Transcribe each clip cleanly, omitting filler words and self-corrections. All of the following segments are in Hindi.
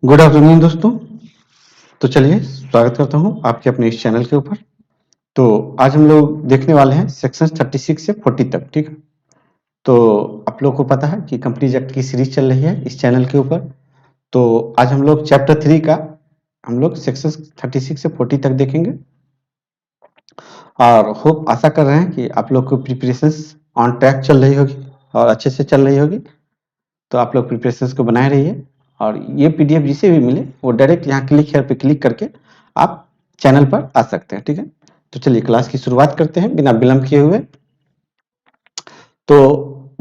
गुड आफ्टरनून दोस्तों। तो चलिए स्वागत करता हूं आपके अपने इस चैनल के ऊपर। तो आज हम लोग देखने वाले हैं सेक्शन 36 से 40 तक। ठीक है, तो आप लोग को पता है कि कंपनीज एक्ट की सीरीज चल रही है इस चैनल के ऊपर। तो आज हम लोग चैप्टर 3 का हम लोग सेक्शन 36 से 40 तक देखेंगे और होप आशा कर रहे हैं कि आप लोग को प्रिपरेशंस ऑन ट्रैक चल रही होगी और अच्छे से चल रही होगी। तो आप लोग प्रिपरेशंस को बनाए रहिए और ये पीडीएफ जिसे भी मिले वो डायरेक्ट यहाँ क्लिक हेयर पे क्लिक करके आप चैनल पर आ सकते हैं। ठीक है, तो चलिए क्लास की शुरुआत करते हैं बिना विलंब किए हुए। तो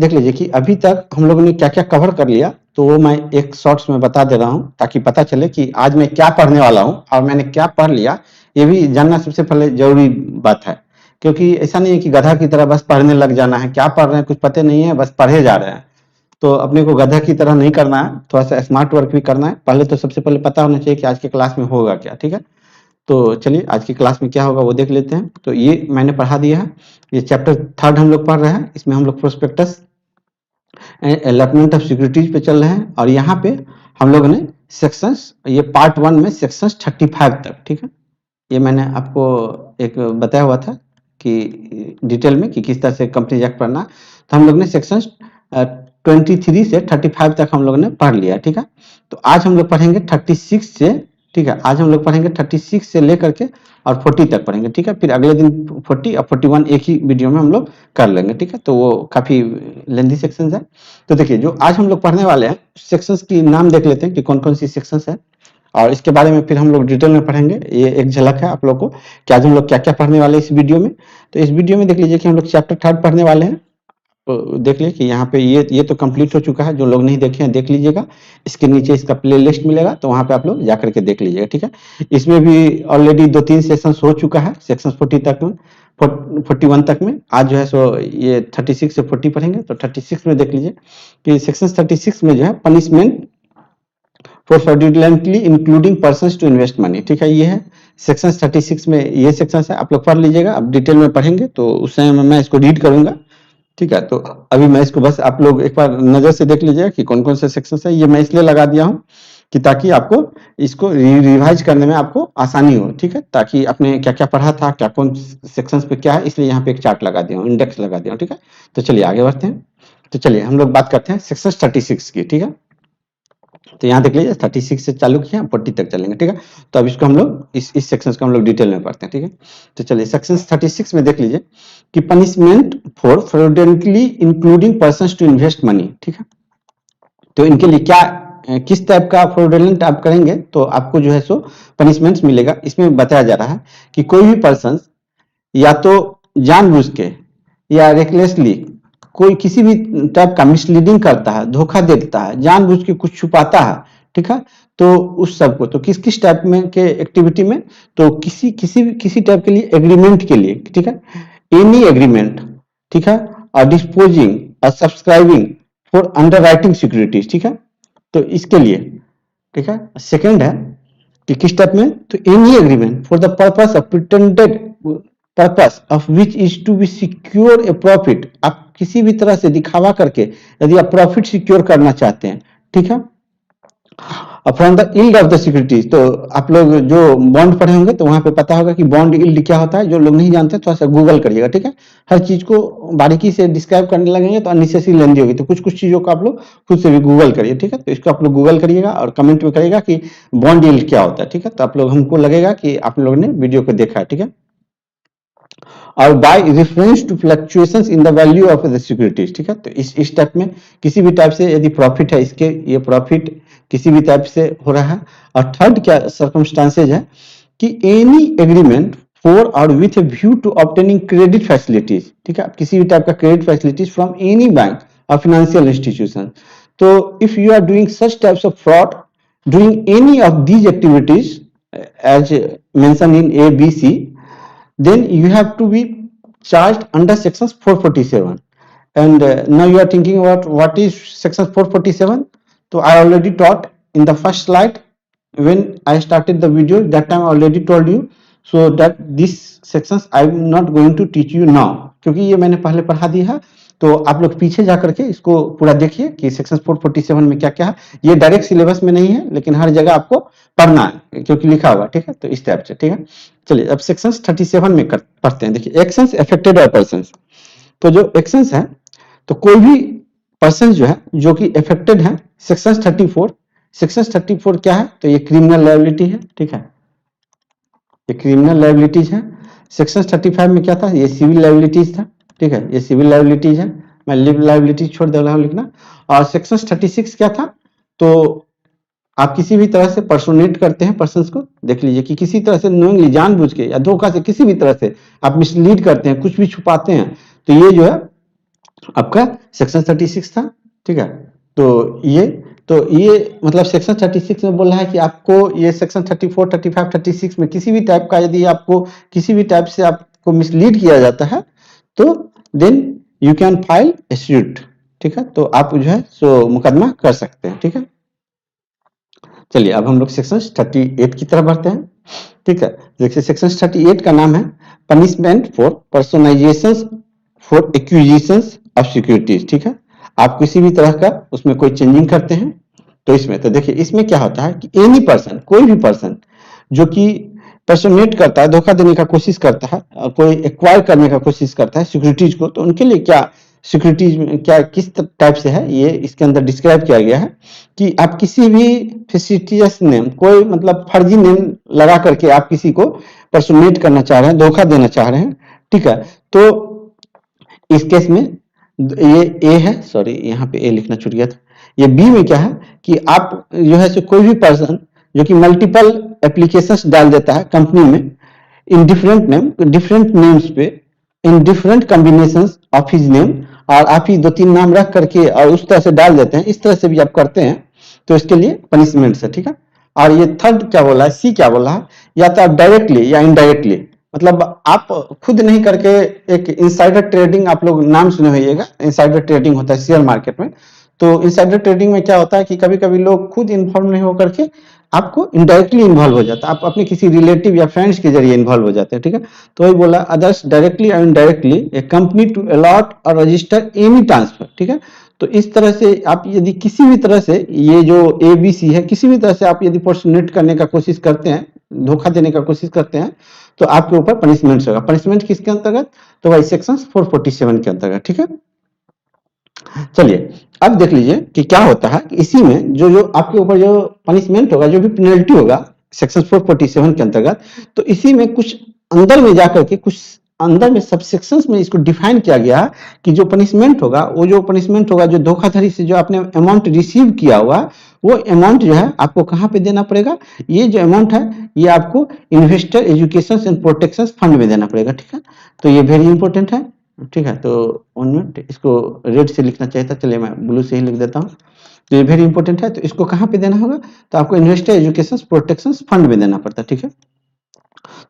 देख लीजिए कि अभी तक हम लोगों ने क्या क्या कवर कर लिया, तो वो मैं एक शॉर्ट्स में बता दे रहा हूँ ताकि पता चले कि आज मैं क्या पढ़ने वाला हूँ और मैंने क्या पढ़ लिया। ये भी जानना सबसे पहले जरूरी बात है, क्योंकि ऐसा नहीं है कि गधा की तरह बस पढ़ने लग जाना है। क्या पढ़ रहे हैं कुछ पता नहीं है, बस पढ़े जा रहे हैं। तो अपने को गधा की तरह नहीं करना है, थोड़ा सा स्मार्ट वर्क भी करना है। पहले तो सबसे पहले पता होना चाहिए कि आज के क्लास में होगा क्या। ठीक है, तो चलिए आज की क्लास में क्या होगा वो देख लेते हैं। तो ये मैंने पढ़ा दिया है, ये चैप्टर 3 हम लोग पढ़ रहे हैं। इसमें हम लोग प्रोस्पेक्टस अलॉटमेंट ऑफ सिक्योरिटीज पे चल रहे हैं और यहाँ पे हम लोग ने सेक्शंस, ये पार्ट 1 में सेक्शंस 35 तक। ठीक है, ये मैंने आपको एक बताया हुआ था कि डिटेल में कि किस तरह से कंपनी एक्ट पढ़ना। तो हम लोग ने सेक्शंस 23 से 35 तक हम लोग ने पढ़ लिया। ठीक है, तो आज हम लोग पढ़ेंगे 36 से। ठीक है, आज हम लोग पढ़ेंगे 36 से लेकर के और 40 तक पढ़ेंगे। ठीक है, फिर अगले दिन 40 और 41 एक ही वीडियो में हम लोग कर लेंगे। ठीक है, तो वो काफी लेंथी सेक्शंस है। तो देखिए जो आज हम लोग पढ़ने वाले हैं सेक्शंस की नाम देख लेते हैं कि कौन कौन सी सेक्शंस है और इसके बारे में फिर हम लोग डिटेल में पढ़ेंगे। ये एक झलक है आप लोग को कि आज हम लोग क्या क्या पढ़ने वाले हैं इस वीडियो में। तो इस वीडियो में देख लीजिए कि हम लोग चैप्टर 3 पढ़ने वाले हैं। तो देख लीजिए कि यहाँ पे ये तो कंप्लीट हो चुका है। जो लोग नहीं देखे हैं देख लीजिएगा, इसके नीचे इसका प्ले लिस्ट मिलेगा, तो वहाँ पे आप लोग जाकर के देख लीजिएगा। ठीक है, इसमें भी ऑलरेडी 2-3 सेशन हो चुका है सेक्शन 40 तक में, 41 तक में। आज जो है सो ये 36 से 40 पढ़ेंगे। तो 36 में देख लीजिए कि सेक्शन 36 में जो है punishment for fraudulently including persons to invest money. ठीक है, ये है सेक्शन 36 में, ये सेक्शन है। आप लोग पढ़ लीजिएगा, अब डिटेल में पढ़ेंगे तो उस समय मैं इसको रीड करूंगा। ठीक है, तो अभी मैं इसको बस आप लोग एक बार नजर से देख लीजिएगा कि कौन कौन से सेक्शन है। ये मैं इसलिए लगा दिया हूँ कि ताकि आपको इसको रिवाइज करने में आपको आसानी हो। ठीक है, ताकि आपने क्या क्या पढ़ा था, क्या कौन सेक्शंस पे क्या है, इसलिए यहाँ पे एक चार्ट लगा दिया हूँ, इंडेक्स लगा दिया हूँ। ठीक है, तो चलिए आगे बढ़ते हैं। तो चलिए हम लोग बात करते हैं सेक्शन 36 की। ठीक है, तो यहाँ देख लीजिए 36 से चालू किया, 40 तक चलेंगे। ठीक है, तो अब इसको हम लोग इस सेक्शन को हम लोग डिटेल में पढ़ते हैं। ठीक है, तो चलिए सेक्शन 36 में देख लीजिए कि punishment for fraudulently including persons to invest money. ठीक है, तो इनके लिए क्या किस टाइप का फ्रॉडुलेंट आप करेंगे तो आपको जो है सो पनिशमेंट्स मिलेगा। इसमें बताया जा रहा है कि कोई भी पर्सन या तो जानबूझ के या रेकलेसली कोई किसी भी टाइप का मिसलीडिंग करता है, धोखा देता है, जानबूझ के कुछ छुपाता है। ठीक है, तो उस सब को तो किस किस टाइप में के एक्टिविटी में, तो किसी टाइप के लिए एग्रीमेंट के लिए। ठीक है, एनी एग्रीमेंट। ठीक है, और डिस्पोजिंग और सब्सक्राइबिंग फॉर अंडरराइटिंग सिक्योरिटीज। ठीक है, तो इसके लिए। ठीक है, सेकंड है कि किस टाइप में, तो any agreement for the purpose of pretended purpose of which is to be secure a profit. आप किसी भी तरह से दिखावा करके यदि आप प्रॉफिट सिक्योर करना चाहते हैं। ठीक है, from the yield of the securities. तो आप लोग जो बॉन्ड पढ़े होंगे तो वहां पे पता होगा कि बॉन्ड यील्ड क्या होता है। जो लोग नहीं जानते थोड़ा सा गूगल करिएगा। ठीक है, हर चीज को बारीकी से डिस्क्राइब करने लगेंगे तो अननेसेसरी लेंदी होगी, तो कुछ कुछ चीजों को आप लोग खुद से भी गूगल करिए। ठीक है, तो इसको आप लोग गूगल करिएगा और कमेंट में करिएगा कि बॉन्ड यील्ड क्या होता है। ठीक है, तो आप लोग हमको लगेगा कि आप लोगों ने वीडियो को देखा है। ठीक है, और by reference to fluctuations in the value of the securities. ठीक है, तो इस टाइप में किसी भी टाइप से यदि प्रॉफिट है, इसके ये प्रॉफिट किसी भी टाइप से हो रहा है। और थर्ड क्या सर्कमस्टांसेज है कि एनी एग्रीमेंट फॉर और with a view to obtaining credit facilities. ठीक है, किसी भी टाइप का credit facilities from any bank और फाइनेंशियल इंस्टीट्यूशन। तो if you are doing such types of fraud doing any of these activities as mention in A B C, then you have to be charged under sections 447. And now you are thinking about what is section 447. So I already taught in the first slide when I started the video, that time I already told you, so that these sections I am not going to teach you now, क्योंकि ये मैंने पहले पढ़ा दिया है। तो आप लोग पीछे जाकर के इसको पूरा देखिए कि सेक्शन 447 में क्या क्या है। ये डायरेक्ट सिलेबस में नहीं है, लेकिन हर जगह आपको पढ़ना है क्योंकि लिखा हुआ, ठीक है। तो इस टाइप से, ठीक है। चलिए अब सेक्शन 37 में पढ़ते हैं। देखिए एक्शंस अफेक्टेड बाय पर्संस। तो जो एक्शंस है, तो कोई भी पर्सन जो है जो कि अफेक्टेड है, सेक्शन 34, सेक्शन 34 क्या है, तो ये क्रिमिनल लायबिलिटी है, ठीक है। ये क्रिमिनल लायबिलिटीज है। सेक्शन 35 में क्या था, ये सिविल लायबिलिटीज था, ठीक है। ये सिविल लायबिलिटीज है, मैं लिव लायबिलिटीज छोड़ दे रहा हूं लिखना। और सेक्शन 36 क्या था, तो आप किसी भी तरह से पर्सोनेट करते हैं पर्सन को, देख लीजिए कि किसी तरह से नोइंगली, जानबूझ के या धोखा से, किसी भी तरह से आप मिसलीड करते हैं, कुछ भी छुपाते हैं, तो ये जो है आपका सेक्शन 36 था, ठीक है। तो ये मतलब सेक्शन 36 में बोल रहा है कि आपको ये सेक्शन 34, 35, 36 में किसी भी टाइप का यदि आपको किसी भी टाइप से आपको मिसलीड किया जाता है, तो then you can file a suit, ठीक है। तो आप जो है सो मुकदमा कर सकते हैं, ठीक है। चलिए अब हम लोग सेक्शन 38 की तरफ बढ़ते हैं, ठीक है। देखिए सेक्शन 38 का नाम है punishment for personation for acquisition of securities, ठीक है। आप किसी भी तरह का उसमें कोई चेंजिंग करते हैं, तो इसमें तो देखिए इसमें क्या होता है कि एनी पर्सन, कोई भी पर्सन जो कि पर्सोनेट करता है, धोखा देने का कोशिश करता है, कोई एक्वायर करने का कोशिश करता है सिक्योरिटीज को, तो उनके लिए क्या सिक्योरिटीज में क्या किस टाइप से है, ये इसके अंदर डिस्क्राइब किया गया है कि आप किसी भी फिक्टिशियस नेम, कोई मतलब फर्जी नेम लगा करके आप किसी को पर्सोनेट करना चाह रहे हैं, धोखा देना चाह रहे हैं, ठीक है। तो इस केस में ये ए है, सॉरी यहाँ पे ए लिखना छूट गया था। ये बी में क्या है कि आप जो है सो कोई भी पर्सन जो कि मल्टीपल एप्लीकेशंस डाल देता है कंपनी में, in different name, different names पे, in different combinations of his name, और आप ही 2-3 नाम रख करके और उस तरह से डाल देते हैं, इस तरह से भी आप करते हैं, तो इसके लिए पनिशमेंट है, ठीक है। और ये थर्ड क्या बोला है, सी क्या बोला है, या तो आप डायरेक्टली या इनडायरेक्टली, मतलब आप खुद नहीं करके, एक इनसाइडर ट्रेडिंग आप लोग नाम सुने होइएगा, इनसाइडर ट्रेडिंग होता है शेयर मार्केट में। तो इनसाइडर ट्रेडिंग में क्या होता है कि कभी कभी लोग खुद इन्फॉर्म नहीं होकर के आपको इनडायरेक्टली इन्वॉल्व हो जाता है, आप अपने किसी रिलेटिव या फ्रेंड्स के जरिए इन्वॉल्व हो जाते हैं, ठीक है। तो वही बोला, अदर्स डायरेक्टली और indirectly a company to allot और रजिस्टर एनी ट्रांसफर, ठीक है। तो इस तरह से आप यदि किसी भी तरह से ये जो ABC है, किसी भी तरह से आप यदि पर्सोनेट करने का कोशिश करते हैं, धोखा देने का कोशिश करते हैं, तो आपके ऊपर पनिशमेंट होगा। पनिशमेंट किसके अंतर्गत, तो भाई सेक्शन 447 के अंतर्गत, ठीक है। चलिए अब देख लीजिए कि क्या होता है कि इसी में जो जो आपके ऊपर जो पनिशमेंट होगा, जो भी पेनल्टी होगा सेक्शन 447 के अंतर्गत, तो इसी में कुछ अंदर में जाकर के, कुछ अंदर में सबसेक्शंस में इसको डिफाइन किया गया कि जो पनिशमेंट होगा, वो जो पनिशमेंट होगा, जो धोखाधड़ी से जो आपने अमाउंट रिसीव किया हुआ, वो अमाउंट जो है आपको कहाँ पे देना पड़ेगा, ये जो अमाउंट है ये आपको investor education and protection fund में देना पड़ेगा, ठीक है। तो ये वेरी इंपॉर्टेंट है, ठीक है। तो 1 मिनट, इसको रेड से लिखना चाहिए था, चलिए मैं ब्लू से ही लिख देता हूँ। तो ये वेरी इंपॉर्टेंट है, तो इसको कहाँ पे देना होगा, तो आपको इन्वेस्टर एजुकेशन प्रोटेक्शन फंड में देना पड़ता है, ठीक है।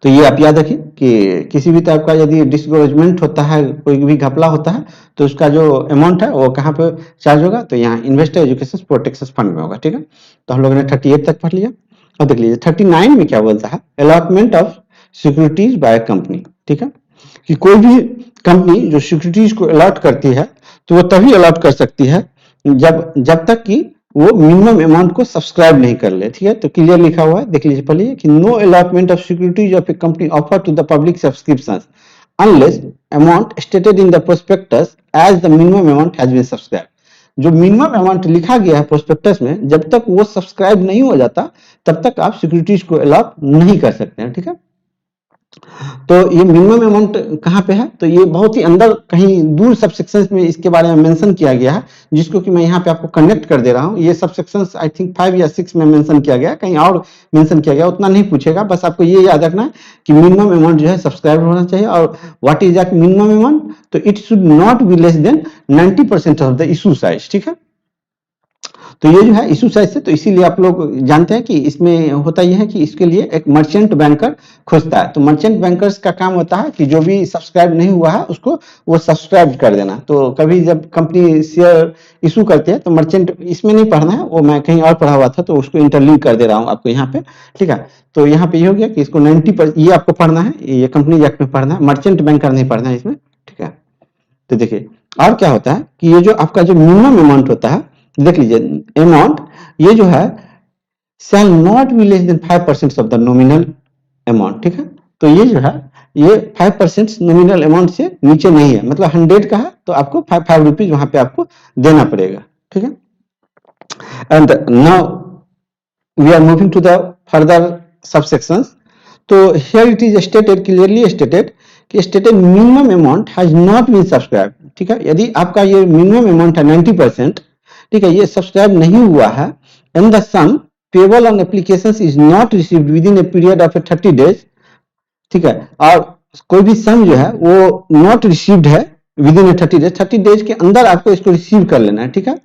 तो ये आप याद रखिए कि किसी भी टाइप का यदि डिसगोर्जमेंट होता है, कोई भी घपला होता है, तो उसका जो अमाउंट है वो कहाँ पे चार्ज होगा, तो यहाँ इन्वेस्टर एजुकेशन प्रोटेक्शन फंड में होगा, ठीक है। तो हम लोगों ने 38 तक पढ़ लिया। अब देख लीजिए 39 में क्या बोलता है, allotment of securities by company, ठीक है। कि कोई भी कंपनी जो सिक्योरिटीज को अलॉट करती है, तो वो तभी अलॉट कर सकती है जब तक कि वो मिनिमम अमाउंट को सब्सक्राइब नहीं कर ले, ठीक है। तो क्लियर लिखा हुआ है, देख लीजिए पढ़िए कि no allotment of securities of a company offer to the public subscriptions unless amount stated in the prospectus as the minimum amount has been subscribe. जो मिनिमम अमाउंट लिखा गया है प्रोस्पेक्टस में, जब तक वो सब्सक्राइब नहीं हो जाता, तब तक आप सिक्योरिटीज को अलॉट नहीं कर सकते हैं, ठीक है। तो ये मिनिमम अमाउंट कहाँ पे है, तो ये बहुत ही अंदर कहीं दूर सबसेक्शंस में इसके बारे में मेंशन किया गया है, जिसको कि मैं यहाँ पे आपको कनेक्ट कर दे रहा हूँ। ये सबसेक्शंस आई थिंक 5 या 6 में मेंशन किया गया, कहीं और मेंशन किया गया, उतना नहीं पूछेगा, बस आपको ये याद रखना है कि मिनिमम अमाउंट जो है सब्सक्राइब होना चाहिए। और what is that minimum amount, तो it should not be less than 90% of the issue size, ठीक है। तो ये जो है इशू साइज से, तो इसीलिए आप लोग जानते हैं कि इसमें होता यह है कि इसके लिए एक मर्चेंट बैंकर खोजता है। तो मर्चेंट बैंकर्स का काम होता है कि जो भी सब्सक्राइब नहीं हुआ है उसको वो सब्सक्राइब कर देना। तो कभी जब कंपनी शेयर इशू करते हैं, तो मर्चेंट इसमें नहीं पढ़ना है, वो मैं कहीं और पढ़ा हुआ था, तो उसको इंटरलिंक कर दे रहा हूँ आपको यहाँ पे, ठीक है। तो यहाँ पे ये हो गया कि इसको 90% ये आपको पढ़ना है, ये कंपनी एक्ट में पढ़ना है, मर्चेंट बैंकर नहीं पढ़ना है इसमें, ठीक है। तो देखिए और क्या होता है कि ये जो आपका जो मिनिमम अमाउंट होता है, देख लीजिए अमाउंट, ये जो है shall not be less than 5% of the nominal amount, ठीक है। तो ये जो है ये 5% नॉमिनल अमाउंट से नीचे नहीं है, मतलब 100 का है तो आपको 5 रुपीज वहां पे आपको देना पड़ेगा, ठीक है। And now we are moving to the further subsections. तो here it is stated, clearly stated कि stated minimum amount has not been subscribed, ठीक है। यदि आपका ये minimum amount है 90%, ठीक है, ये सब्सक्राइब नहीं हुआ है, and the sum payable on applications is not received within a period of 30 days, ठीक है, और कोई भी सम जो है वो नॉट रिसीव्ड है विद इन 30 डेज के अंदर आपको इसको रिसीव कर लेना है, ठीक है।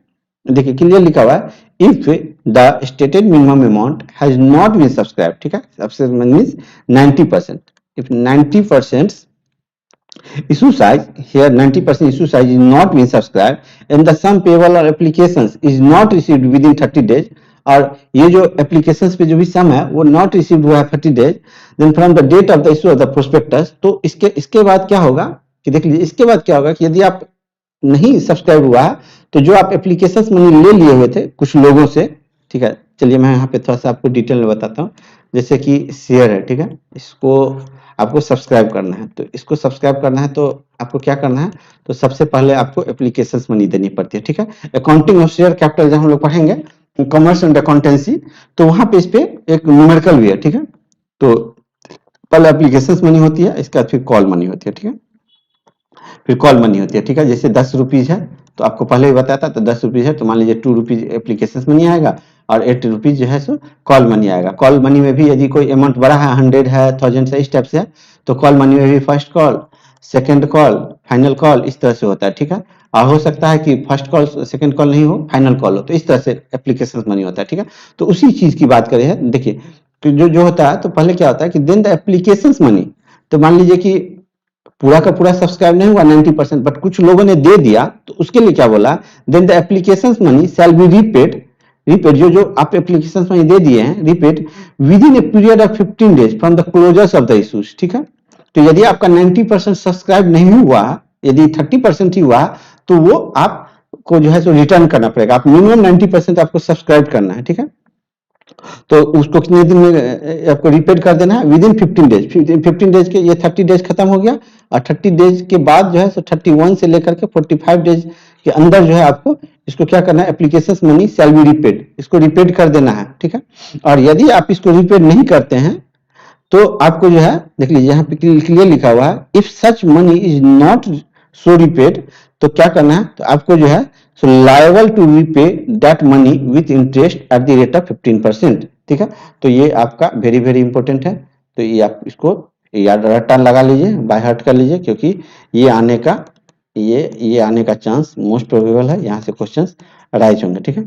देखिए क्लियर लिखा हुआ है if the stated minimum amount has not been subscribe, ठीक है, सबसे means 90%, if 90% issue size, here 90% issue size is not been subscribed and the sum payable or applications is not received within 30 days, और ये जो एप्लीकेशंस पे जो भी सम है वो नॉट रिसीव्ड हुआ है 30 days, then from the date of the issue of the prospectus, तो इसके बाद क्या होगा कि देख लीजिए इसके बाद क्या होगा कि यदि आप नहीं सब्सक्राइब हुआ है तो जो आप एप्लीकेशंस मनी ले लिए हुए थे कुछ लोगों से, ठीक है, चलिए मैं यहाँ पे थोड़ा सा आपको डिटेल में बताता हूँ। जैसे कि शेयर है, ठीक है, इसको आपको सब्सक्राइब करना है, तो इसको सब्सक्राइब करना है तो आपको क्या करना है, तो सबसे पहले आपको एप्लीकेशंस मनी देनी पड़ती है, ठीक है। अकाउंटिंग ऑफ शेयर कैपिटल जब हम लोग पढ़ेंगे कॉमर्स एंड अकाउंटेंसी, तो वहां पे इस पे एक न्यूमेरिकल भी है, ठीक है। तो पहले एप्लीकेशंस मनी होती है, इसके बाद फिर कॉल मनी होती है, ठीक है, फिर कॉल मनी होती है, ठीक है। जैसे 10 रुपीज है तो आपको पहले ही बताया था, तो 10 रुपीज है तो मान लीजिए 2 रुपीज एप्लीकेशन मनी आएगा और 8 रुपीज जो है सो कॉल मनी आएगा। कॉल मनी में भी यदि कोई अमाउंट बड़ा है, 100 है, 1000 है, इस टाइप से है, तो कॉल मनी में भी first call, second call, final call, इस तरह से होता है, ठीक है। और हो सकता है कि फर्स्ट कॉल सेकंड कॉल नहीं हो, फाइनल कॉल हो, तो इस तरह से एप्लीकेशन मनी होता है, ठीक है। तो उसी चीज की बात करें है, देखिए तो जो होता है, तो पहले क्या होता है कि देन द एप्लीकेशन मनी, तो मान लीजिए कि पूरा का पूरा सब्सक्राइब नहीं हुआ 90%, बट कुछ लोगों ने दे दिया, तो उसके लिए क्या बोला, then the application money shall be repaid, जो आप एप्लीकेशन मनी दे दिए हैं, repaid within a period of 15 days from the closures of the issues, ठीक है। तो यदि आपका 90% सब्सक्राइब नहीं हुआ, यदि 30% ही हुआ, तो वो आपको जो है सो रिटर्न करना पड़ेगा। आप मिनिमम 90% आपको सब्सक्राइब करना है, ठीक है। तो उसको कितने दिन में आपको रीपेड कर देना है, विद इन 15 डेज। 15 डेज के ये 30 डेज खत्म हो गया, और 30 डेज के बाद जो है सो 31 से लेकर के 45 डेज के अंदर जो है आपको इसको क्या करना है, application money shall be repaid, इसको रीपेड कर देना है, ठीक है। और यदि आप इसको रीपेड नहीं करते हैं तो आपको जो है देख लीजिए यहाँ पे क्लियर लिखा हुआ है, if such money is not so repaid, तो क्या करना है, तो आपको जो है सो liable to repay that money with interest at the rate of 15%, ठीक है। तो ये आपका वेरी वेरी इंपॉर्टेंट है, तो ये आप इसको याद रट्टा लगा लीजिए, बाय हार्ट कर लीजिए, क्योंकि ये आने का चांस मोस्ट प्रोबेबल है, यहाँ से क्वेश्चंस राइज होंगे, ठीक है।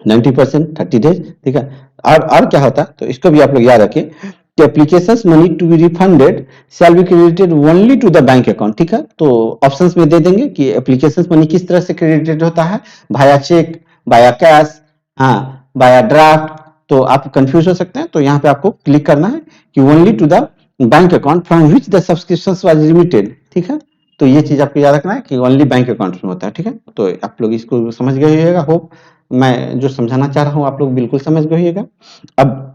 90% 30 डेज, ठीक है। और क्या होता है, तो इसको भी आप लोग याद रखिए कि applications money to be refunded shall be credited only to the bank account, ठीक है। तो ऑप्शंस में दे देंगे कि एप्लीकेशंस मनी किस तरह से क्रेडिटेड होता है, वाया चेक, वाया कैश, हाँ, वाया ड्राफ्ट। तो आप कंफ्यूज हो सकते हैं, तो यहाँ पे आपको क्लिक करना है कि only to the bank account from which the subscriptions was remitted, ठीक है। तो ये चीज आपको याद रखना है कि ओनली बैंक अकाउंट में होता है, ठीक है। तो आप लोग इसको समझ गए होगा, होप मैं जो समझाना चाह रहा हूँ आप लोग बिल्कुल समझ गए होगा। अब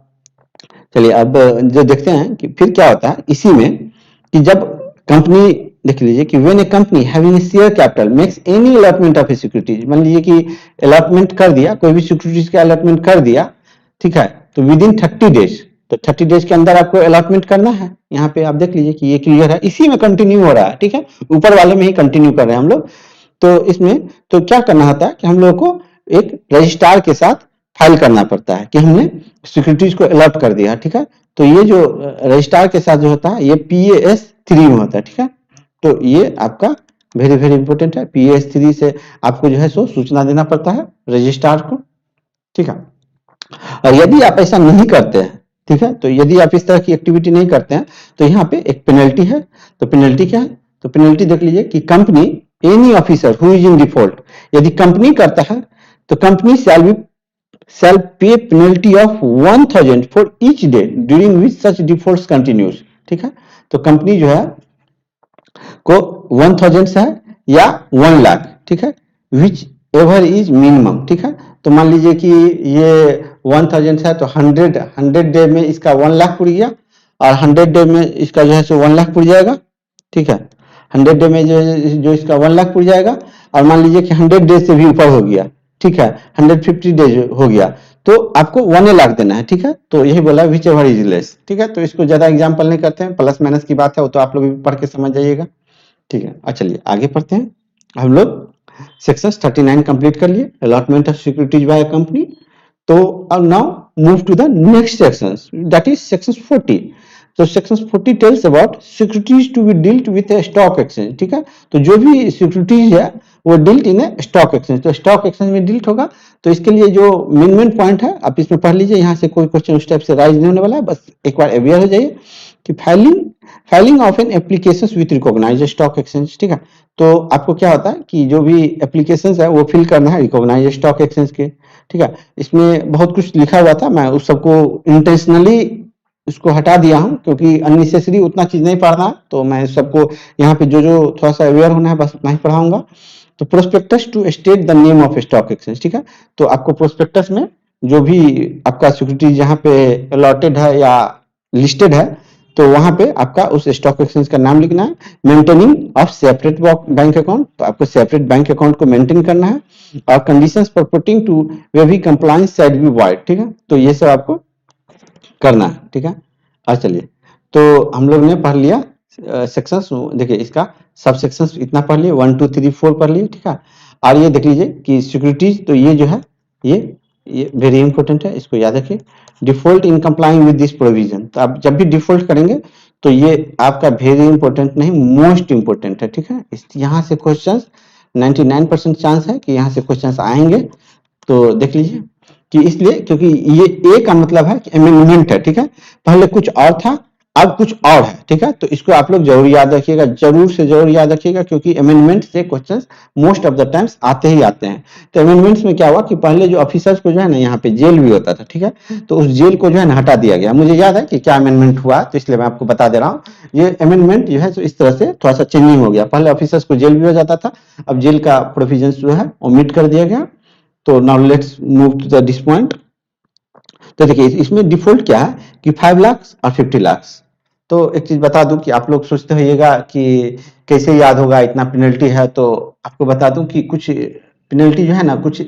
चलिए, अब जो देखते हैं कि फिर क्या होता है इसी में, कि जब कंपनी, देख लीजिए कि when A company having share capital makes any allotment of A securities, मान लीजिए कि अलॉटमेंट कर दिया, कोई भी सिक्योरिटीज का अलॉटमेंट कर दिया, ठीक है, तो विद इन 30 डेज, तो 30 डेज के अंदर आपको अलॉटमेंट करना है। यहाँ पे आप देख लीजिए कि ये क्लियर है, इसी में कंटिन्यू हो रहा है, ठीक है, ऊपर वाले में ही कंटिन्यू कर रहे हैं हम लोग। तो इसमें तो क्या करना होता है कि हम लोग को एक रजिस्ट्रार के साथ फाइल करना पड़ता है कि हमने सिक्योरिटीज को अलॉट कर दिया, ठीक है। तो ये जो रजिस्ट्रार के साथ जो होता है ये PAS 3 में होता है, ठीक है। तो ये आपका वेरी वेरी इंपॉर्टेंट है, PAS 3 से आपको जो है सो सूचना देना पड़ता है रजिस्ट्रार को, ठीक है। और यदि आप ऐसा नहीं करते हैं, ठीक है, तो यदि आप इस तरह की एक्टिविटी नहीं करते हैं, तो यहाँ पे एक पेनल्टी है। तो पेनल्टी क्या है, तो पेनल्टी देख लीजिए कि company any officer who is in default, यदि कंपनी करता है तो company shall pay penalty of 1000 for each day during which such defaults continues, ठीक है। तो कंपनी जो है को 1000 है या 1 लाख, ठीक है, विच एवर इज मिनिमम, ठीक है। तो मान लीजिए कि ये 1000 है तो 100 डे में इसका 1 लाख पूरी गया और 100 डे में इसका जो है सो 1 लाख पूरी जाएगा, ठीक है। 100 डे में जो इसका 1 लाख पूरी जाएगा और मान लीजिए कि 100 डे से भी ऊपर हो गया, ठीक है, 150 डेज हो गया तो आपको 1 लाख देना है, ठीक है। तो यही बोला विच एवर इज लेस, ठीक है। तो इसको ज्यादा एग्जाम्पल नहीं करते हैं, प्लस माइनस की बात है वो तो आप लोग भी पढ़ के समझ जाइएगा, ठीक है। और चलिए आगे पढ़ते हैं। हम लोग सेक्शन 39 कंप्लीट कर लिए, allotment of securities by company. तो अब now move to the next section, that is section 40। तो section 40 tells about securities to be dealt with stock exchange, ठीक है। तो जो भी सिक्योरिटीज है वो डील्ड इन स्टॉक एक्सचेंज, तो स्टॉक एक्सचेंज में डील्ड होगा। तो इसके लिए जो मेन पॉइंट है आप इसमें पढ़ लीजिए, यहाँ से कोई क्वेश्चन उस टाइप से राइज नहीं होने वाला है, बस एक बार अवेयर हो जाइए कि filing of an application with recognised stock exchange, ठीक है। तो आपको क्या होता है कि जो भी एप्लीकेशंस है वो फिल करना है रिकॉग्नाइज्ड स्टॉक एक्सचेंज के, ठीक है। इसमें बहुत कुछ लिखा हुआ था, मैं उस सबको इंटेंशनली इसको हटा दिया हूं क्योंकि अननेसेसरी उतना चीज नहीं पढ़ना, तो मैं सबको यहाँ पे जो थोड़ा सा अवेयर होना है बस उतना ही पढ़ाऊंगा। तो prospectus to state the name of stock exchange, ठीक है। तो आपको प्रोस्पेक्टस में जो भी आपका सिक्योरिटी जहाँ पे अलॉटेड है या लिस्टेड है तो वहां पे आपका उस स्टॉक एक्सचेंज का नाम लिखना है। Maintaining of separate bank account, तो आपको सेपरेट बैंक अकाउंट को मेंटेन करना है और कंडीशंस परपोर्टिंग टू वे भी कंप्लायंस साइड बी वाइड, ठीक है। तो ये सब आपको करना है, ठीक है। और चलिए तो हम लोग ने पढ़ लिया सेक्शंस, देखिए इसका सब सेक्शंस इतना पढ़ लिए, 1 2 3 4 पढ़ लिए, ठीक है। और ये देख लीजिए कि सिक्योरिटीज, तो ये जो है ये वेरी इंपॉर्टेंट है, इसको याद रखिए। Default in complying with this provision, तो आप जब भी डिफॉल्ट करेंगे तो ये आपका वेरी इंपॉर्टेंट नहीं मोस्ट इंपॉर्टेंट है, ठीक है। यहाँ से क्वेश्चंस 99% चांस है कि यहाँ से क्वेश्चंस आएंगे, तो देख लीजिए कि इसलिए क्योंकि ये ए का मतलब है कि अमेंडमेंट है, ठीक है। पहले कुछ और था अब कुछ और है, ठीक है। तो इसको आप लोग जरूर याद रखिएगा, जरूर से जरूर याद रखिएगा क्योंकि अमेंडमेंट से questions most of the times आते ही आते हैं। तो अमेंडमेंट्स में क्या हुआ कि पहले जो ऑफिसर्स को जो है ना यहाँ पे जेल भी होता था, ठीक है। तो उस जेल को जो है ना हटा दिया गया, मुझे याद है कि क्या अमेंडमेंट हुआ, तो इसलिए मैं आपको बता दे रहा हूँ। ये अमेंडमेंट जो है तो इस तरह से थोड़ा सा चेंजिंग हो गया, पहले ऑफिसर्स को जेल भी हो जाता था, अब जेल का प्रोविजन जो है ओमिट कर दिया गया। तो now let's move to the this point. तो देखिए इसमें डिफॉल्ट क्या है कि 5 लाख और 50 लाख। तो एक चीज बता दूं कि आप लोग सोचते होइएगा कि कैसे याद होगा, इतना पेनल्टी है, तो आपको बता दूं कि कुछ पेनल्टी जो है ना कुछ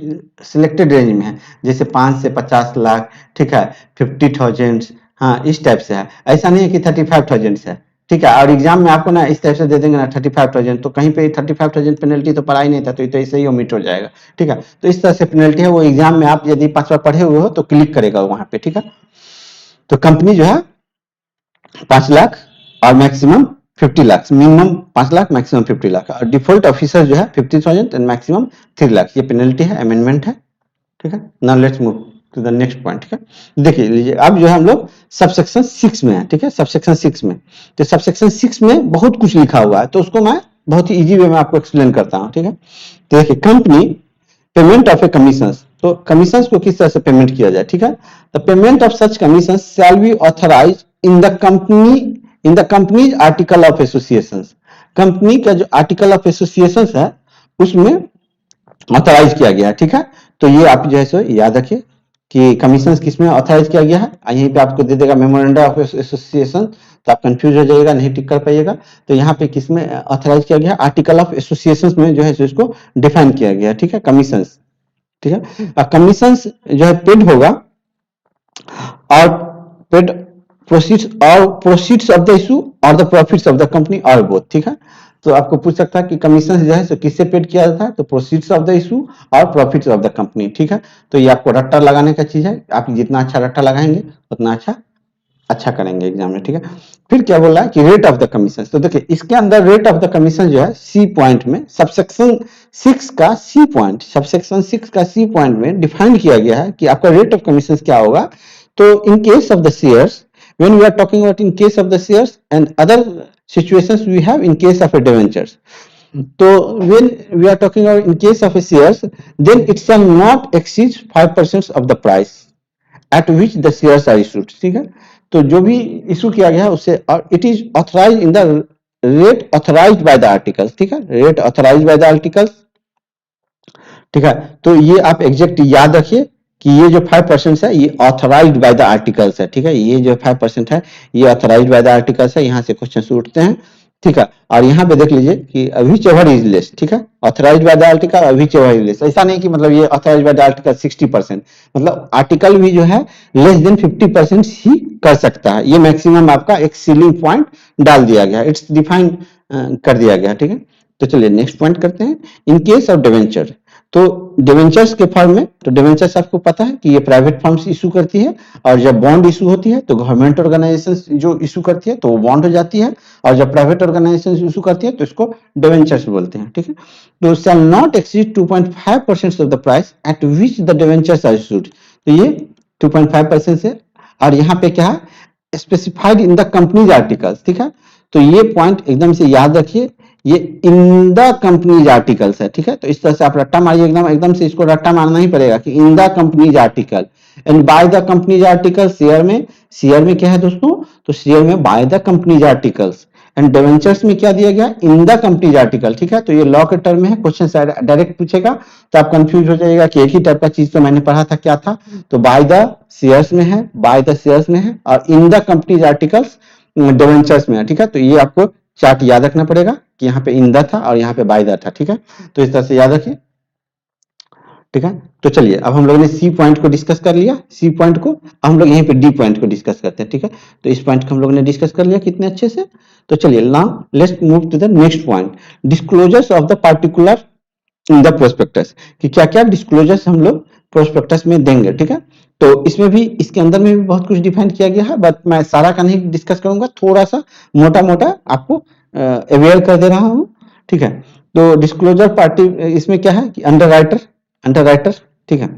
सिलेक्टेड रेंज में है, जैसे 5 से 50 लाख, ठीक है, 50,000, हाँ इस टाइप से है। ऐसा नहीं है कि 35,000 है, ठीक है। और एग्जाम में आपको ना इस टाइप से दे देंगे ना 35,000, तो कहीं पे 35,000 पेनल्टी तो पढ़ा ही नहीं था, तो ऐसे ही ओमिट हो जाएगा, ठीक है। तो इस तरह से पेनल्टी है, वो एग्जाम में आप यदि 5 बार पढ़े हुए हो तो क्लिक करेगा वहां पे, ठीक है। तो कंपनी जो है 5 लाख और maximum 50 lakh, minimum 5 lakh maximum 50 lakh, और डिफॉल्ट ऑफिसर जो है 50,000 एंड मैक्सिमम 3 लाख। ये पेनल्टी है, अमेंडमेंट है, ठीक है। Now let's move to the next point, ठीक है। देखिए लीजिए अब जो है हम लोग सबसेक्शन 6 में है, ठीक है, सबसेक्शन 6 में। तो सबसेक्शन 6 में बहुत कुछ लिखा हुआ है, तो उसको मैं बहुत ही इजी वे में आपको एक्सप्लेन करता हूँ, ठीक है। तो देखिए company payment of a commission, तो कमीशन को किस तरह से पेमेंट किया जाए, ठीक है। The payment of such commission shall be authorise in the company's article of association. Company का जो आर्टिकल ऑफ एसोसिएशन है उसमें ऑथराइज किया गया है, ठीक है। तो ये आप जो है सो याद रखिए कि कमीशन किसमें ऑथराइज किया गया है, यहीं पे आपको दे देगा मेमोरेंडम ऑफ एसोसिएशन, तो आप कंफ्यूज हो जाइएगा, नहीं टिक कर पाइएगा। तो यहाँ पे किसमें ऑथराइज किया गया, आर्टिकल ऑफ एसोसिएशन में जो है सो इसको डिफाइन किया गया, ठीक है, कमीशन, ठीक है। कमीशन जो है पेड होगा और paid proceeds of the issue or the profits of the company or both, ठीक है। तो आपको पूछ सकता है कि कमीशन जो है सो किससे पेड किया जाता है, तो प्रोसीड्स ऑफ द इशू और प्रॉफिट्स ऑफ द कंपनी, ठीक है। तो ये आपको रट्टा लगाने का चीज है, आप जितना अच्छा रट्टा लगाएंगे उतना अच्छा करेंगे एग्जाम में, ठीक है। फिर क्या बोल रहा है कि रेट ऑफ द कमीशन, तो देखिए इसके अंदर रेट ऑफ द कमीशन जो है सी पॉइंट में सबसेक्शन 6 का सी पॉइंट, सबसेक्शन 6 का सी पॉइंट में डिफाइन किया गया है कि आपका रेट ऑफ कमीशन क्या होगा। तो in case of the shares, when we are talking about in case of the shares and other situations we have in case of a debentures, so when we are talking about in case of a shares, then it shall not exceed 5% of the price at which the shares are issued, ठीक है। तो जो भी इशू किया गया है उससे, और it is authorise in the rate authorised by the articles, ठीक है, rate authorised by the articles, ठीक है। तो ये आप एग्जैक्ट याद रखिए कि ये जो 5% है ये ऑथराइज्ड बाय द आर्टिकल्स है, ठीक है, ये जो 5% है ये ऑथराइज्ड बाय द आर्टिकल्स है, यहाँ से क्वेश्चन उठते हैं, ठीक है। और यहाँ पे देख लीजिए कि व्हिचएवर इज लेस, ठीक है, ऑथराइज्ड बाय द आर्टिकल और व्हिचएवर इज लेस, ऐसा नहीं कि मतलब ये ऑथराइज्ड बाय द आर्टिकल 60%, मतलब आर्टिकल भी जो है लेस देन 50% ही कर सकता है, ये मैक्सिमम आपका एक सीलिंग पॉइंट डाल दिया गया, इट्स डिफाइन कर दिया गया, ठीक है। तो चलिए नेक्स्ट पॉइंट करते हैं। इन केस ऑफ डिवेंचर, तो डिवेंचर्स के फॉर्म में, तो डिवेंचर्स आपको पता है कि ये प्राइवेट फर्म्स इशू करती है, और जब बॉन्ड इशू होती है तो गवर्नमेंट ऑर्गेनाइजेशन जो इशू करती है तो वो बॉन्ड हो जाती है, और जब प्राइवेट ऑर्गेनाइजेशन इशू करती है तो इसको डिवेंचर्स बोलते हैं, ठीक है। तो shall not exceed 2.5% of the price at which the debentures are issued, तो ये 2.5% से, और यहाँ पे क्या है specified in the company's articles, ठीक है। तो ये पॉइंट एकदम से याद रखिए, ये इन द कंपनीज आर्टिकल्स है, ठीक है। तो इस तरह से आप रट्टा मारिए, एकदम एकदम से इसको रट्टा मारना ही पड़ेगा कि इन the company's article and by the company's article, share में क्या है दोस्तों, तो शेयर में by the company's articles, and debentures में क्या दिया गया, इन द कंपनीज आर्टिकल, ठीक है। तो ये लॉ के टर्म में है, क्वेश्चन डायरेक्ट पूछेगा तो आप कंफ्यूज हो जाएगा कि एक ही टाइप का चीज तो मैंने पढ़ा था, क्या था, तो बाय द शेयर्स में है, बाय द शेयर्स में है, और इन द कंपनीज आर्टिकल्स डिवेंचर्स में है, ठीक है। तो ये आपको चार्ट याद रखना पड़ेगा कि यहाँ पे इन द था और यहाँ पे बाय द था, ठीक है। तो इस तरह से याद रखिए, ठीक है। तो चलिए अब हम लोगों ने सी पॉइंट को डिस्कस कर लिया, सी पॉइंट को हम लोग यहीं पे डी पॉइंट को डिस्कस करते हैं, ठीक है। तो इस पॉइंट को हम लोगों ने डिस्कस कर लिया कितने अच्छे से। तो चलिए now let's move to the next point, disclosures of the particular in the prospectus, कि क्या क्या डिस्क्लोजर्स हम लोग प्रोस्पेक्टस में देंगे, ठीक है। तो इसमें भी, इसके अंदर में भी बहुत कुछ डिफाइन किया गया है, बट मैं सारा का नहीं डिस्कस करूंगा, थोड़ा सा मोटा मोटा आपको अवेयर कर दे रहा हूं, ठीक है। तो डिस्क्लोजर पार्टी इसमें क्या है कि अंडरराइटर, ठीक है,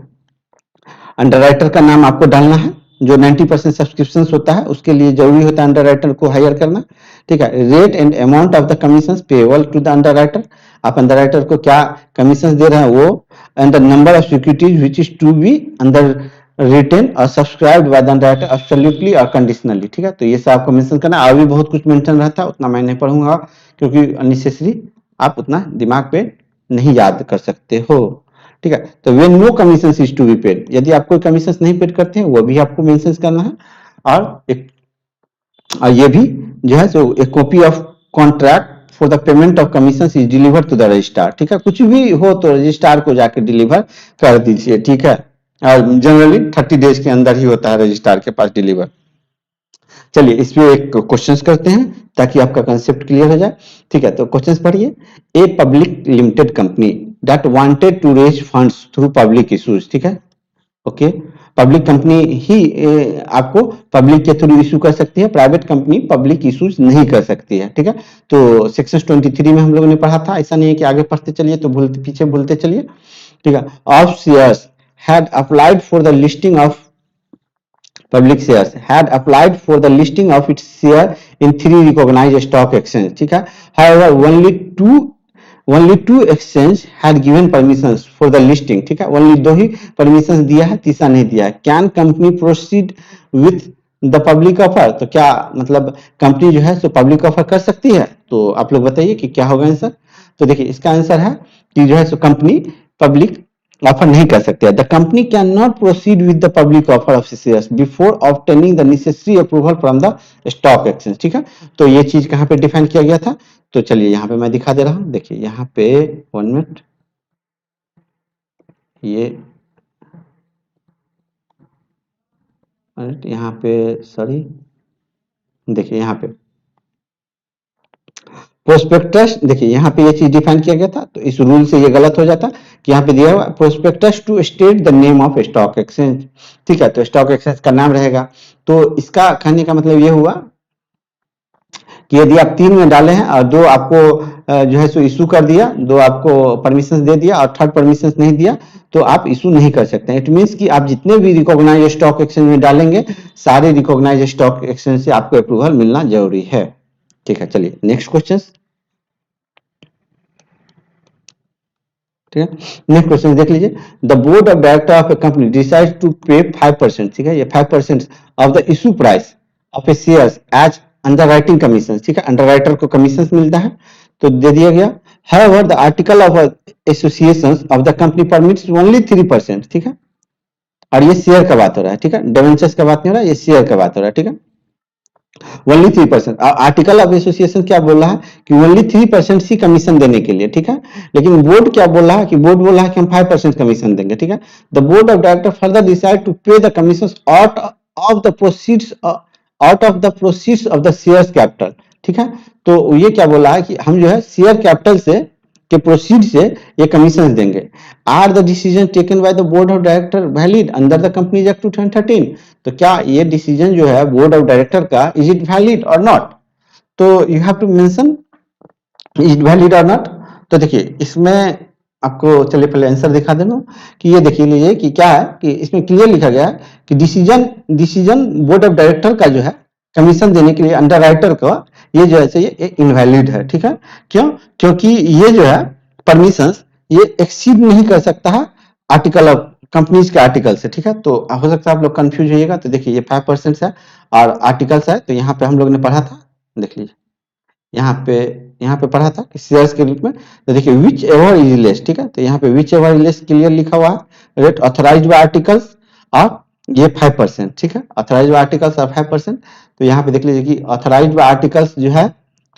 अंडरराइटर का नाम आपको डालना है, जो 90% सब्सक्रिप्शन होता है उसके लिए जरूरी होता है अंडरराइटर को हायर करना, ठीक है। Rate and amount of the commission payable to the underwriter, आप अंडरराइटर को क्या कमीशन दे रहे हैं वो, and the number of securities which is to be underwritten or subscribed by the underwriter absolutely or conditionally, ठीक है। तो ये सब आपको मेंशन करना, और भी बहुत कुछ मेंशन रहता है, उतना मैं नहीं पढ़ूंगा क्योंकि अननेसेसरी आप उतना दिमाग पे नहीं याद कर सकते हो, ठीक है। तो when no commission is to be paid, यदि आप कोई कमीशन नहीं पेड करते हैं वो भी आपको मेंशन करना है, और ये भी जो है सो एक copy of contract for the payment of commission is deliver to the registrar, ठीक है। कुछ भी हो तो रजिस्ट्रार को जाकर डिलीवर कर दीजिए, ठीक है, और जनरली 30 डेज के अंदर ही होता है रजिस्ट्रार के पास डिलीवर। चलिए इस पे एक क्वेश्चंस करते हैं ताकि आपका कंसेप्ट क्लियर हो जाए, ठीक है। तो क्वेश्चंस पढ़िए, a public limited company that wanted to raise funds through public issues, ठीक है, ओके। पब्लिक कंपनी ही आपको पब्लिक के थ्रू इशू कर सकती है, प्राइवेट कंपनी पब्लिक इश्यूज नहीं कर सकती है, ठीक है। तो सेक्शन 23 में हम लोगों ने पढ़ा था, ऐसा नहीं है कि आगे पढ़ते चलिए तो पीछे भूलते चलिए, ठीक है। Of shares had applied for the listing of public shares had applied for the listing of its share in 3 recognized stock exchange, ठीक है। however only two exchange had given permissions for the listing, ठीक है, only 2 ही permissions दिया है, तीसरा नहीं दिया है। can company proceed with the public offer, तो क्या मतलब कंपनी जो है सो पब्लिक ऑफर कर सकती है, तो आप लोग बताइए कि क्या होगा आंसर। तो देखिए इसका आंसर है कि जो है सो कंपनी पब्लिक ऑफर नहीं कर सकते हैं। The company can not proceed with the public offer of shares before obtaining the necessary approval from the stock exchange, ठीक है। तो ये चीज कहाँ पे डिफाइन किया गया था, तो चलिए यहाँ पे मैं दिखा दे रहा हूँ, देखिए यहाँ पे 1 मिनट, ये यहाँ पे सॉरी, देखिए यहाँ पे प्रोस्पेक्टस, देखिए यहाँ पे ये चीज डिफाइन किया गया था, तो इस रूल से ये गलत हो जाता कि यहाँ पे दिया हुआ prospectus to state the name of stock exchange, ठीक है। तो स्टॉक एक्सचेंज का नाम रहेगा, तो इसका कहने का मतलब ये हुआ कि यदि आप 3 में डाले हैं और 2 आपको जो है सो इशू कर दिया, 2 आपको परमिशन दे दिया और थर्ड परमिशन नहीं दिया, तो आप इशू नहीं कर सकते। इट मींस कि आप जितने भी रिकॉग्नाइज स्टॉक एक्सचेंज में डालेंगे, सारे रिकॉग्नाइज स्टॉक एक्सचेंज से आपको अप्रूवल मिलना जरूरी है, ठीक है। चलिए नेक्स्ट क्वेश्चन, ठीक है। नेक्स्ट क्वेश्चन देख लीजिए, the board of director of a company decide to pay 5%, ठीक है, ये 5% of the issue price of a shares as underwriting commission, ठीक है, अंडर राइटर को कमीशन मिलता है, तो दे दिया गया। However, the article of associations of the company permits only 3%, ठीक है, और ये शेयर का बात हो रहा है, ठीक है, डिवेंचर्स का बात नहीं हो रहा है, ये शेयर का बात हो रहा है, ठीक है, ओनली 3%। आर्टिकल ऑफ एसोसिएशन क्या बोल रहा है कि ओनली 3% ही कमीशन देने के लिए, ठीक है, लेकिन बोर्ड क्या बोल रहा है कि बोर्ड बोल रहा है कि हम 5% कमीशन देंगे, ठीक है। The board of director further decide to pay the commission out of the proceeds of the share capital, ठीक है। तो ये क्या बोल रहा है कि हम जो है शेयर कैपिटल से के प्रोसीड से ये कमीशन देंगे। Are the decision taken by the board of director valid under the companies act 2013, तो क्या ये डिसीजन जो है बोर्ड ऑफ डायरेक्टर का इज इट वैलिड और नॉट, तो you have to mention is it valid और नॉट। तो देखिए इसमें आपको चलिए पहले आंसर दिखा देना कि ये देखिए लीजिए कि क्या है कि इसमें क्लियर लिखा गया है कि डिसीजन बोर्ड ऑफ डायरेक्टर का जो है कमीशन देने के लिए अंडर राइटर का ये जो है ये इनवैलिड है, ठीक है। क्यों? क्योंकि ये जो है परमिशन ये एक्सीड नहीं कर सकता है आर्टिकल ऑफ कंपनीज के आर्टिकल से, ठीक है। तो हो सकता है आप लोग कंफ्यूज होइएगा, तो देखिए ये 5% है और आर्टिकल्स है, तो यहाँ पे हम लोग ने पढ़ा था, देख लीजिए यहाँ पे पढ़ा था कि शेयर्स के रूप में, तो देखिए विच एवर इज लेस, ठीक है, तो यहाँ पे which ever is less clear लिखा हुआ है, रेट ऑथराइज्ड बाय आर्टिकल्स और ये 5%, ठीक है, ऑथराइज्ड बाय आर्टिकल्स और 5%। तो यहाँ पे देख लीजिए कि ऑथराइज्ड बाय आर्टिकल्स जो है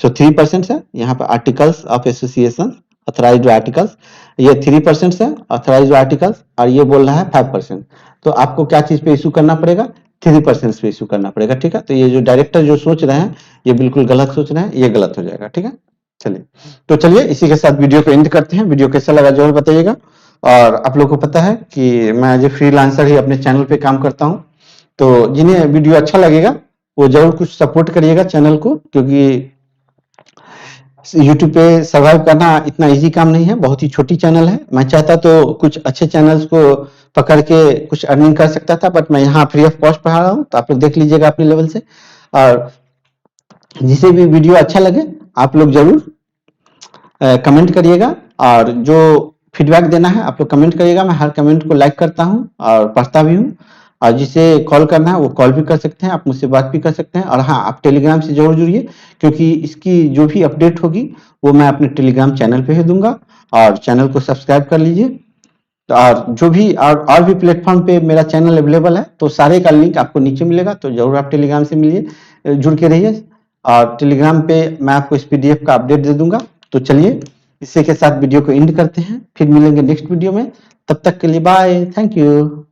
सो 3% है, यहाँ पे articles of association authorised bye articles ये 3% है ऑथराइज्ड बाय आर्टिकल्स, और ये बोल रहा है 5%। तो आपको क्या चीज पे इशू करना पड़ेगा, 3% पे इशू करना पड़ेगा, ठीक है। तो ये जो डायरेक्टर जो सोच रहे हैं ये बिल्कुल गलत सोच रहे हैं, ये गलत हो जाएगा, ठीक है। चलिए तो चलिए इसी के साथ वीडियो को एंड करते हैं। वीडियो कैसा लगा जरूर बताइएगा, और आप लोग को पता है कि मैं एज ए फ्रीलांसर ही अपने चैनल पे काम करता हूँ, तो जिन्हें वीडियो अच्छा लगेगा वो जरूर कुछ सपोर्ट करिएगा चैनल को, क्योंकि यूट्यूब पे सर्वाइव करना इतना इजी काम नहीं है, बहुत ही छोटी चैनल है। मैं चाहता तो कुछ अच्छे चैनल्स को पकड़ के कुछ अर्निंग कर सकता था, बट मैं यहाँ फ्री ऑफ कॉस्ट पढ़ा रहा हूँ, तो आप लोग देख लीजिएगा अपने लेवल से। और जिसे भी वीडियो अच्छा लगे आप लोग जरूर कमेंट करिएगा, और जो फीडबैक देना है आप लोग कमेंट करिएगा, मैं हर कमेंट को लाइक करता हूँ और पढ़ता भी हूँ। और जिसे कॉल करना है वो कॉल भी कर सकते हैं, आप मुझसे बात भी कर सकते हैं। और हाँ, आप टेलीग्राम से जरूर जुड़िए, क्योंकि इसकी जो भी अपडेट होगी वो मैं अपने टेलीग्राम चैनल पे ही दूंगा, और चैनल को सब्सक्राइब कर लीजिए। और जो भी और भी प्लेटफॉर्म पे मेरा चैनल अवेलेबल है, तो सारे का लिंक आपको नीचे मिलेगा, तो जरूर आप टेलीग्राम से मिलिए, जुड़ के रहिए। और टेलीग्राम पे मैं आपको इस PDF का अपडेट दे दूंगा। तो चलिए इसी के साथ वीडियो को एंड करते हैं, फिर मिलेंगे नेक्स्ट वीडियो में, तब तक के लिए बाय, थैंक यू।